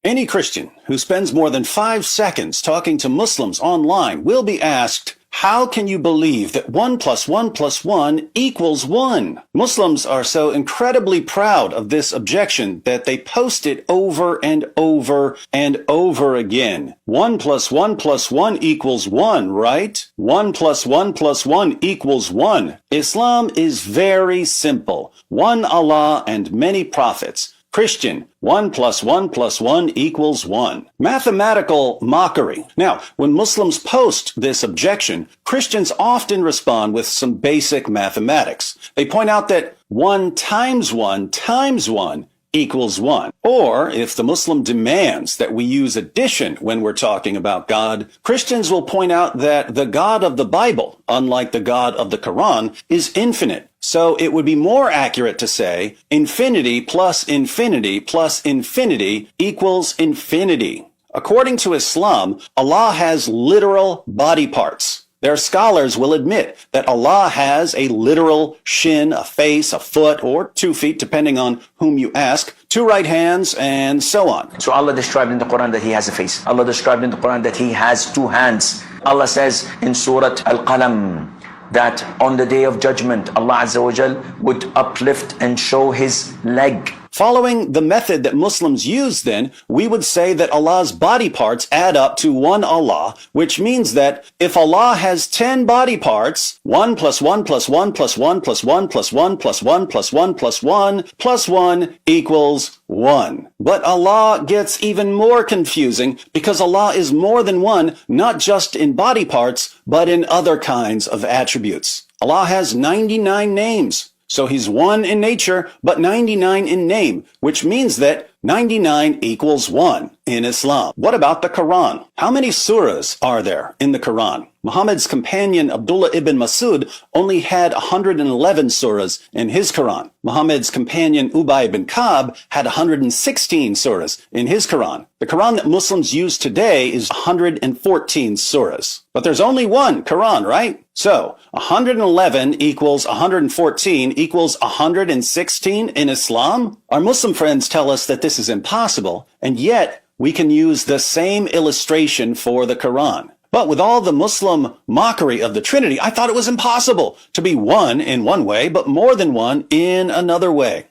Any Christian who spends more than 5 seconds talking to Muslims online will be asked, how can you believe that 1 plus 1 plus 1 equals 1? Muslims are so incredibly proud of this objection that they post it over and over and over again. 1 plus 1 plus 1 equals 1, right? 1 plus 1 plus 1 equals 1. Islam is very simple. One Allah and many prophets. Christian, 1 plus 1 plus 1 equals 1. Mathematical mockery. Now, when Muslims post this objection, Christians often respond with some basic mathematics. They point out that 1 times 1 times 1 equals 1. Or, if the Muslim demands that we use addition when we're talking about God, Christians will point out that the God of the Bible, unlike the God of the Quran, is infinite. So it would be more accurate to say infinity plus infinity plus infinity equals infinity. According to Islam, Allah has literal body parts. Their scholars will admit that Allah has a literal shin, a face, a foot, or 2 feet, depending on whom you ask, 2 right hands, and so on. So Allah described in the Quran that He has a face. Allah described in the Quran that He has 2 hands. Allah says in Surah Al-Qalam that on the day of judgment, Allah Azza wa Jal would uplift and show His leg. Following the method that Muslims use, then, we would say that Allah's body parts add up to one Allah, which means that if Allah has 10 body parts, 1 plus 1 plus 1 plus 1 plus 1 plus 1 plus 1 plus 1 plus 1 plus 1 equals 1. But Allah gets even more confusing because Allah is more than one, not just in body parts, but in other kinds of attributes. Allah has 99 names. So He's one in nature, but 99 in name, which means that 99 equals 1 in Islam. What about the Quran? How many surahs are there in the Quran? Muhammad's companion Abdullah ibn Masud only had 111 surahs in his Quran. Muhammad's companion Ubay ibn Ka'b had 116 surahs in his Quran. The Quran that Muslims use today is 114 surahs. But there's only one Quran, right? So, 111 equals 114 equals 116 in Islam? Our Muslim friends tell us that this is impossible, and yet we can use the same illustration for the Quran. But with all the Muslim mockery of the Trinity, I thought it was impossible to be one in one way, but more than one in another way.